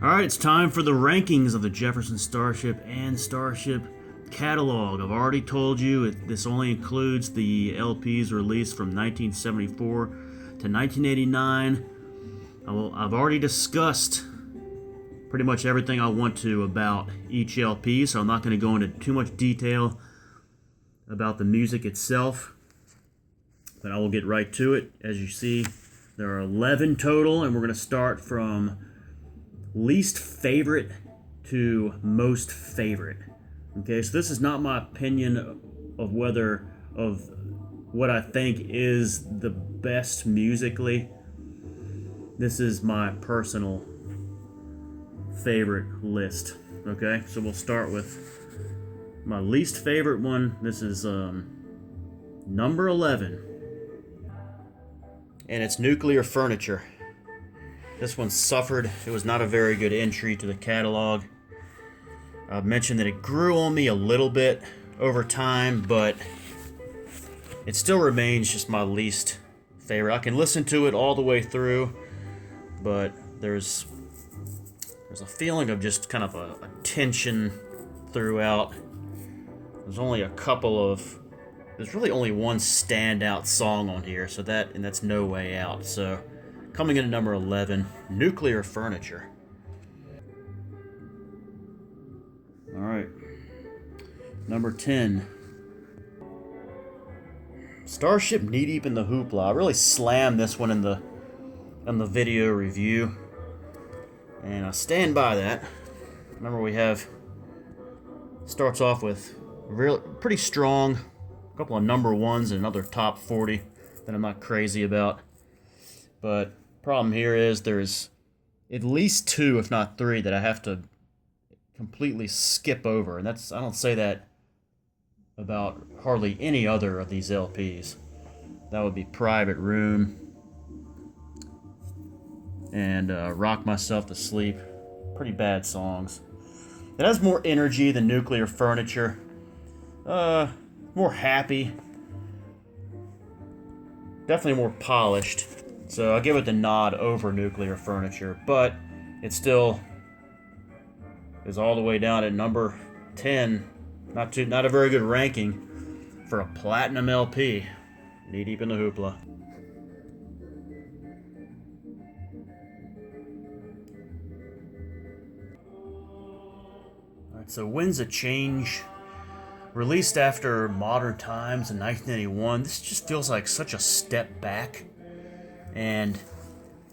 Alright, it's time for the rankings of the Jefferson Starship and Starship catalog. I've already told you this only includes the LPs released from 1974 to 1989. I've already discussed pretty much everything I want to about each LP, so I'm not going to go into too much detail about the music itself, but I will get right to it. As you see, there are 11 total, and we're going to start from least favorite to most favorite. Okay, so this is not my opinion of what I think is the best musically. This is my personal favorite list. Okay, so we'll start with my least favorite one. This is number 11, and it's Nuclear Furniture. This one suffered. It was not a very good entry to the catalog. I've mentioned that it grew on me a little bit over time, but it still remains just my least favorite. I can listen to it all the way through, but there's a feeling of just kind of a tension throughout. There's really only one standout song on here, so that's No Way Out. So coming in at number 11, Nuclear Furniture. All right, number 10, Starship Knee Deep in the Hoopla. I really slammed this one in the video review, and I stand by that. Remember, starts off with pretty strong, a couple of number ones and another top 40 that I'm not crazy about. But problem here is there's at least two, if not three, that I have to completely skip over, and I don't say that about hardly any other of these LPs. That would be Private Room and Rock Myself to Sleep. Pretty bad songs. It has more energy than Nuclear Furniture. More happy. Definitely more polished. So I'll give it the nod over Nuclear Furniture, but it still is all the way down at number 10. Not a very good ranking for a platinum LP. Knee Deep in the Hoopla. Alright, so Winds of Change, released after Modern Times in 1981. This just feels like such a step back. And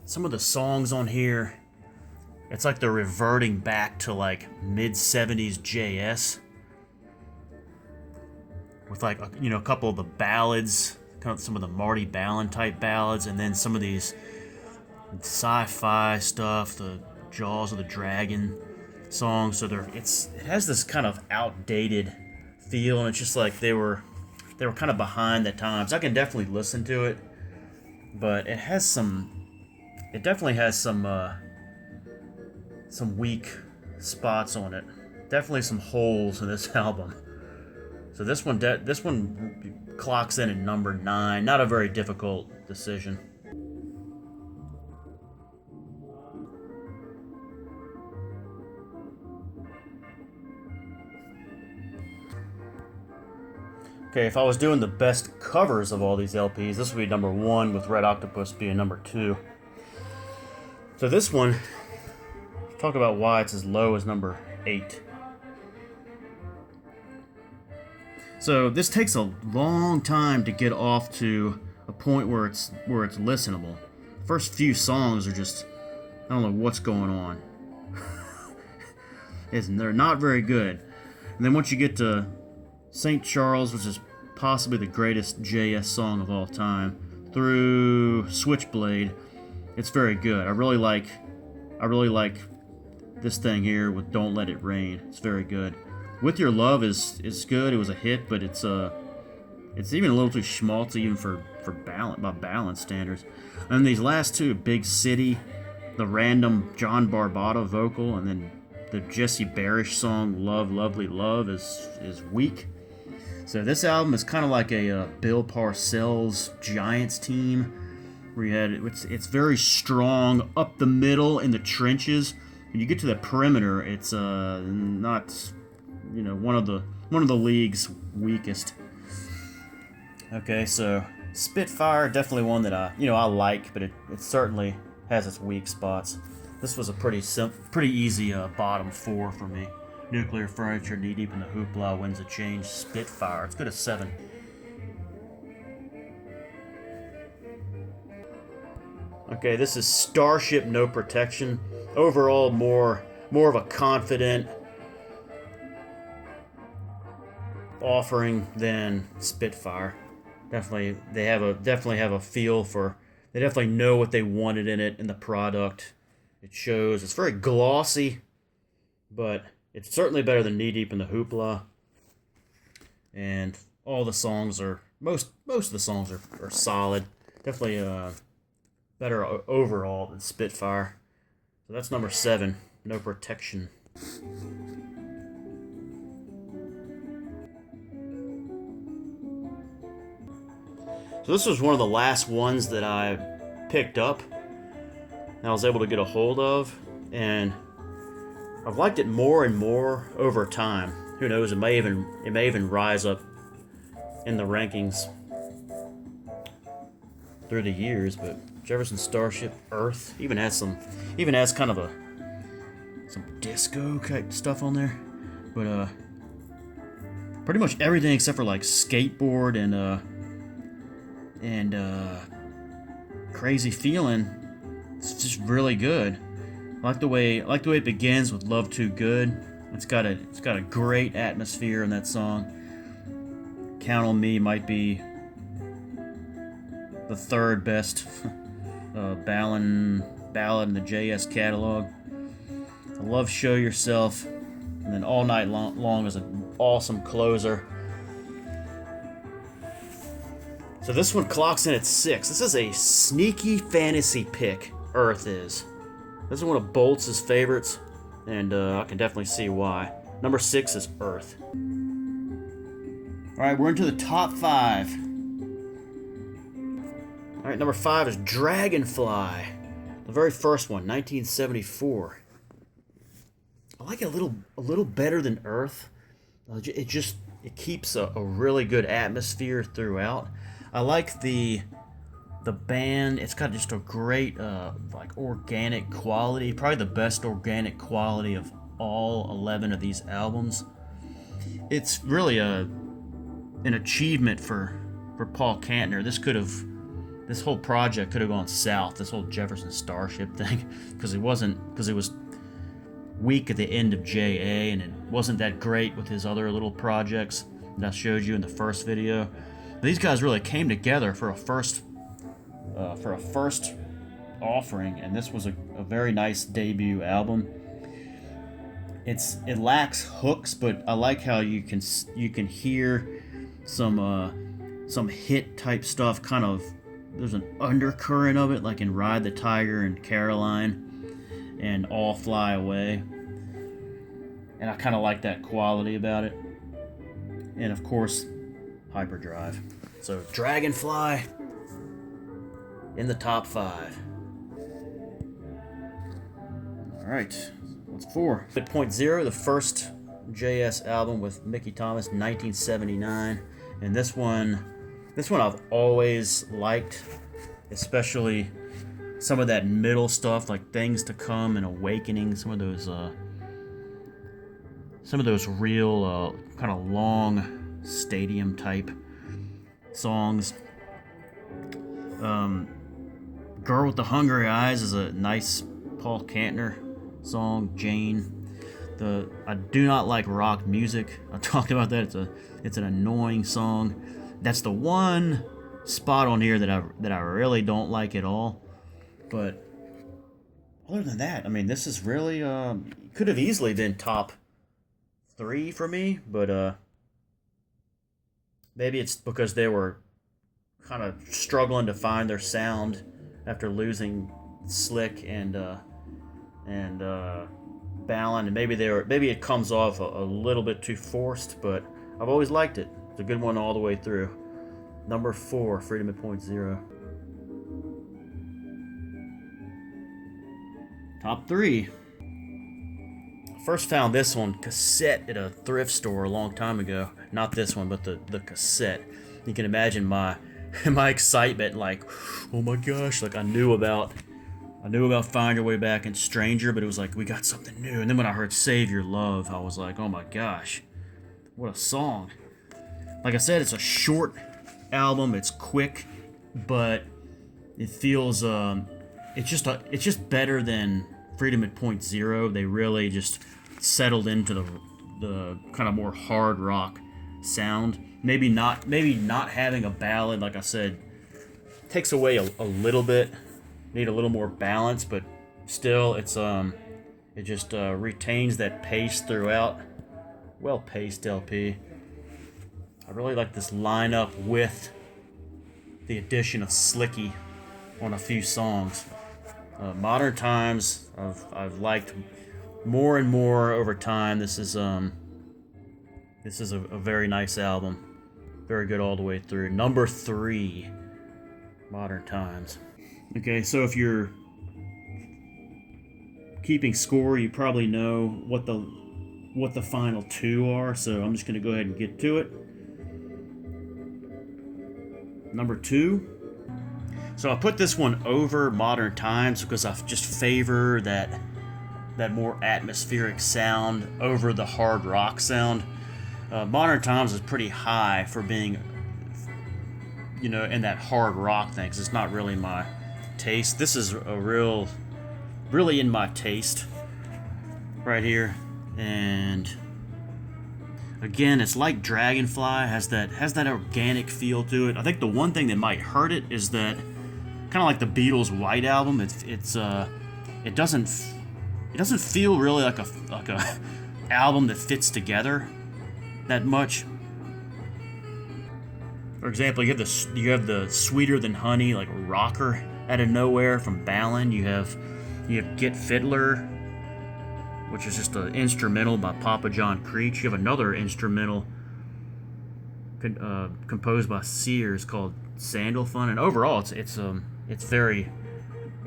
some of the songs on here, it's like they're reverting back to like mid-70s JS. With like, a couple of the ballads, kind of some of the Marty Balin type ballads, and then some of these sci-fi stuff, the Jaws of the Dragon songs. So it has this kind of outdated feel, and it's just like they were kind of behind the times. I can definitely listen to it, but it definitely has some weak spots on it. Definitely some holes in this album. So this one clocks in at number 9. Not a very difficult decision. Okay, if I was doing the best covers of all these LPs, this would be number 1, with Red Octopus being number 2. So this one, talk about why it's as low as number 8. So this takes a long time to get off to a point where it's listenable. First few songs are just, I don't know what's going on. They're not very good. And then once you get to St. Charles, which is possibly the greatest JS song of all time, through Switchblade, it's very good. I really like this thing here with Don't Let It Rain. It's very good. With Your Love is good. It was a hit, but it's even a little too schmaltzy even for by balance standards. And these last two, Big City, the random John Barbato vocal, and then the Jesse Barish song Love Lovely Love is weak. So this album is kind of like a Bill Parcells Giants team, where you had it's very strong up the middle in the trenches, when you get to the perimeter, it's not, one of the league's weakest. Okay, so Spitfire, definitely one that I like, but it certainly has its weak spots. This was a pretty easy bottom 4 for me. Nuclear Furniture, Knee Deep in the Hoopla, Winds of Change, Spitfire. It's good at 7. Okay, this is Starship, No Protection. Overall, more of a confident offering than Spitfire. Definitely, they definitely have a feel for. They definitely know what they wanted in it in the product. It shows. It's very glossy, but it's certainly better than Knee Deep in the Hoopla. And all the songs are most of the songs are solid. Definitely better overall than Spitfire. So that's number 7, No Protection. So this was one of the last ones that I picked up and I was able to get a hold of, and I've liked it more and more over time. Who knows? It may even rise up in the rankings through the years. But Jefferson Starship, Earth even has kind of some disco type stuff on there, but pretty much everything except for like Skateboard and Crazy Feeling. It's just really good. I like the way it begins with Love Too Good. It's got a great atmosphere in that song. Count on Me might be the 3rd best ballad in the JS catalog. I love Show Yourself, and then All Night Long is an awesome closer. So this one clocks in at 6. This is a sneaky fantasy pick, Earth is. This is one of Bolt's favorites, and I can definitely see why. Number 6 is Earth. Alright, we're into the top 5. Alright, number 5 is Dragonfly. The very first one, 1974. I like it a little better than Earth. It keeps a really good atmosphere throughout. I like the band. It's got just a great like organic quality, probably the best organic quality of all 11 of these albums. It's really an achievement for Paul Kantner. This whole project could have gone south, this whole Jefferson Starship thing, because it was weak at the end of JA, and it wasn't that great with his other little projects that I showed you in the first video. But these guys really came together for a first offering, and this was a very nice debut album. It lacks hooks, but I like how you can hear some hit type stuff. Kind of, there's an undercurrent of it, like in Ride the Tiger and Caroline and All Fly Away, and I kind of like that quality about it. And of course, Hyperdrive. So Dragonfly in the top 5. Alright, what's 4? At Point Zero, the first JS album with Mickey Thomas, 1979. And this one I've always liked, especially some of that middle stuff like Things to Come and Awakening, some of those real kind of long stadium type songs. Girl with the Hungry Eyes is a nice Paul Kantner song. Jane. I do not like rock music. I talked about that. It's an annoying song. That's the one spot on here that I really don't like at all. But other than that, I mean, this is really could have easily been top 3 for me, but maybe it's because they were kind of struggling to find their sound after losing Slick and Ballin, and maybe it comes off a little bit too forced, but I've always liked it. It's a good one all the way through. Number 4, Freedom at Point Zero. Top 3. First found this on cassette at a thrift store a long time ago. Not this one, but the cassette. You can imagine my my excitement, like, oh my gosh, like I knew about Find Your Way Back and Stranger, but it was like we got something new. And then when I heard Save Your Love, I was like, oh my gosh, what a song. Like I said, it's a short album, it's quick, but it feels it's just better than Freedom at Point Zero. They really just settled into the kind of more hard rock sound. Maybe not having a ballad, like I said, takes away a little bit. Need a little more balance, but still it just retains that pace throughout. Well paced LP. I really like this lineup with the addition of Slicky on a few songs. Modern Times I've liked more and more over time. This is a very nice album. Very good all the way through. Number 3, Modern Times. Okay, so if you're keeping score, you probably know what the final 2 are, so I'm just going to go ahead and get to it. Number 2. So I put this one over Modern Times because I just favor that more atmospheric sound over the hard rock sound. Modern Times is pretty high for being, in that hard rock thing, 'cause it's not really my taste. This is really in my taste right here. And again, it's like Dragonfly, has that organic feel to it. I think the one thing that might hurt it is that, kind of like the Beatles' White Album, it doesn't feel really like a album that fits together that much. For example, you have the Sweeter Than Honey, like rocker out of nowhere from Ballin. You have Get Fiddler, which is just an instrumental by Papa John Creech. You have another instrumental composed by Sears called Sandal Fun, and overall it's very,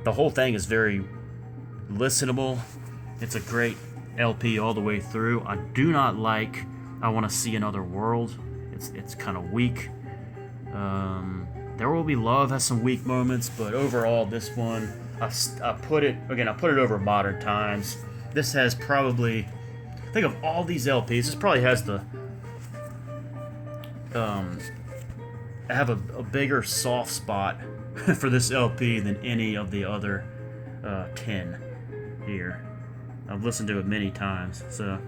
the whole thing is very listenable. It's a great LP all the way through. I do not like I Want to See Another World. It's kind of weak. There Will Be Love has some weak moments, but overall this one, I put it over Modern Times. This has probably, I think of all these LPs, this probably has I have a bigger soft spot for this LP than any of the other 10 here. I've listened to it many times. So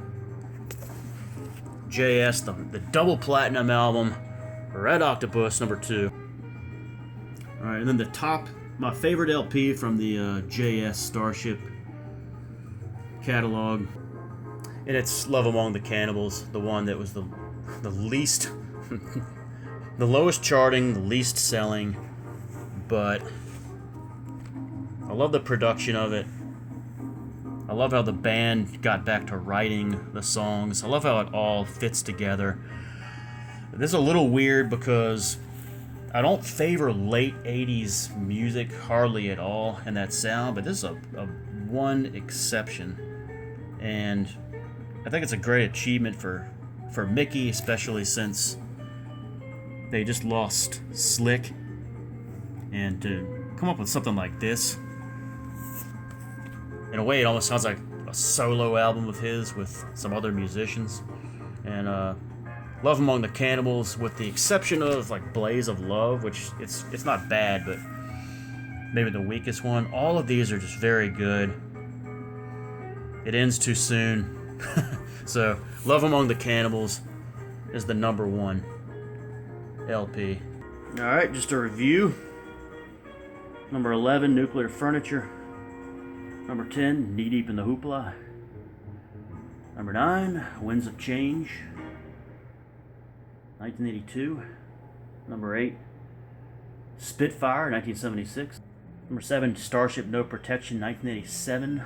JS, the double platinum album, Red Octopus, number 2. All right, and then my favorite LP from the JS Starship catalog, and it's Love Among the Cannibals, the one that was the least, the lowest charting, the least selling, but I love the production of it. I love how the band got back to writing the songs. I love how it all fits together. This is a little weird because I don't favor late 80s music hardly at all in that sound, but this is a one exception. And I think it's a great achievement for Mickey, especially since they just lost Slick. And to come up with something like this, in a way it almost sounds like a solo album of his with some other musicians. And Love Among the Cannibals, with the exception of like Blaze of Love, which it's not bad, but maybe the weakest one. All of these are just very good. It ends too soon. So Love Among the Cannibals is the number 1 LP. Alright, just a review. Number 11, Nuclear Furniture. Number 10, Knee Deep in the Hoopla. Number 9, Winds of Change, 1982. Number 8, Spitfire, 1976. Number 7, Starship No Protection, 1987.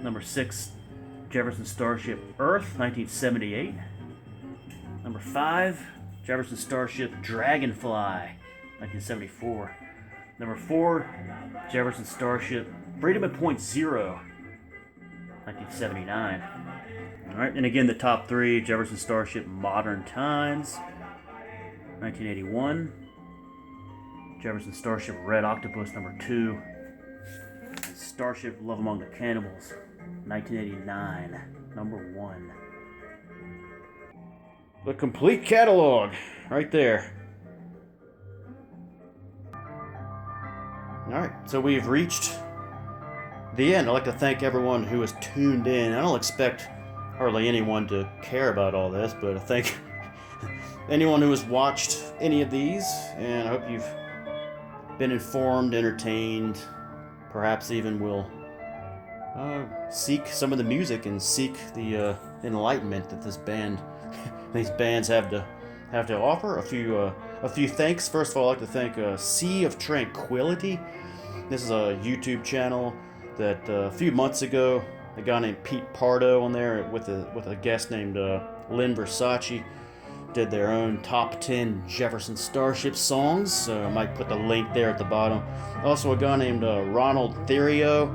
Number 6, Jefferson Starship Earth, 1978. Number 5, Jefferson Starship Dragonfly, 1974. Number 4, Jefferson Starship Freedom at Point Zero, 1979. Alright, and again the top three: Jefferson Starship Modern Times, 1981. Jefferson Starship Red Octopus number 2. And Starship Love Among the Cannibals, 1989, number 1. The complete catalog, right there. Alright, so we've reached the end. I'd like to thank everyone who has tuned in. I don't expect hardly anyone to care about all this, but I thank anyone who has watched any of these, and I hope you've been informed, entertained, perhaps even will seek some of the music and seek the enlightenment that these bands have to offer. A few thanks. First of all, I'd like to thank Sea of Tranquility. This is a YouTube channel that a few months ago, a guy named Pete Pardo on there with a guest named Lynn Versace did their own top 10 Jefferson Starship songs. So I might put the link there at the bottom. Also, a guy named Ronald Therio,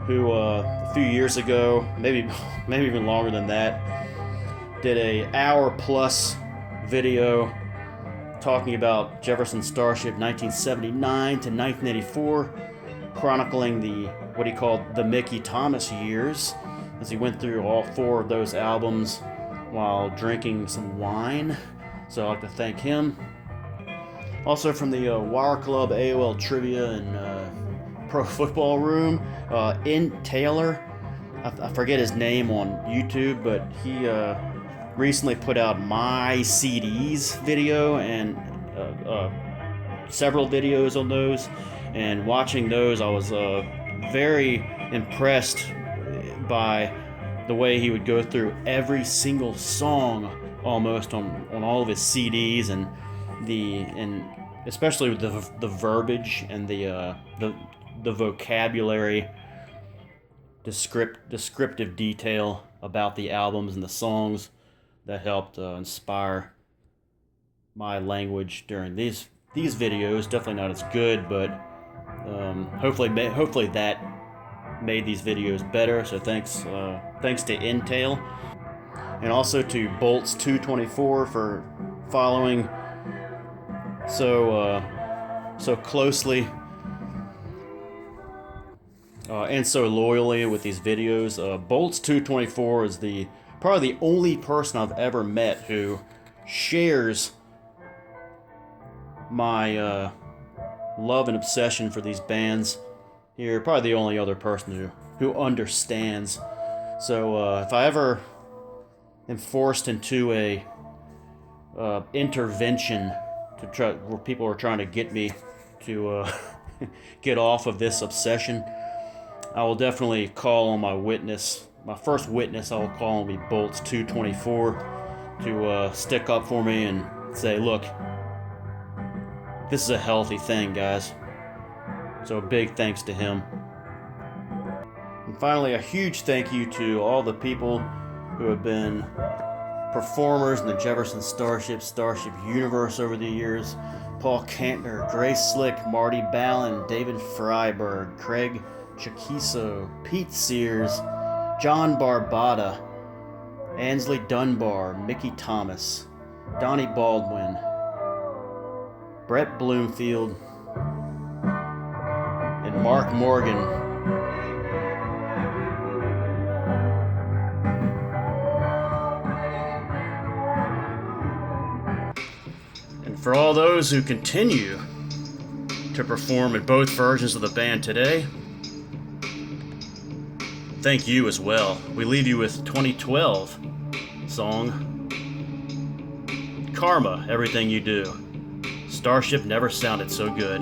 who a few years ago, maybe even longer than that, did a hour-plus video talking about Jefferson Starship 1979 to 1984, chronicling what he called the Mickey Thomas years, as he went through all 4 of those albums while drinking some wine. So I'd like to thank him. Also from the Wire Club AOL Trivia and Pro Football Room, Int Taylor. I forget his name on YouTube, but he recently put out My CDs video and several videos on those. And watching those, I was very impressed by the way he would go through every single song almost on all of his CDs, and especially with the verbiage and the vocabulary, descriptive detail about the albums and the songs that helped inspire my language during these videos. Definitely not as good, but hopefully that made these videos better. So thanks to Intel, and also to Bolts 224 for following so closely and so loyally with these videos. Bolts 224 is probably the only person I've ever met who shares my love and obsession for these bands. You're probably the only other person who understands. So if I ever am forced into a intervention where people are trying to get me to get off of this obsession, I will definitely call on my witness. My first witness I will call will be Bolts 224 to stick up for me and say, look, this is a healthy thing, guys. So a big thanks to him. And finally, a huge thank you to all the people who have been performers in the Jefferson Starship universe over the years. Paul Kantner, Grace Slick, Marty Ballin, David Freiberg, Craig Chiquiso, Pete Sears, John Barbata, Ansley Dunbar, Mickey Thomas, Donnie Baldwin, Brett Bloomfield, and Mark Morgan. And for all those who continue to perform in both versions of the band today, thank you as well. We leave you with 2012 song Karma, Everything You Do. Starship never sounded so good.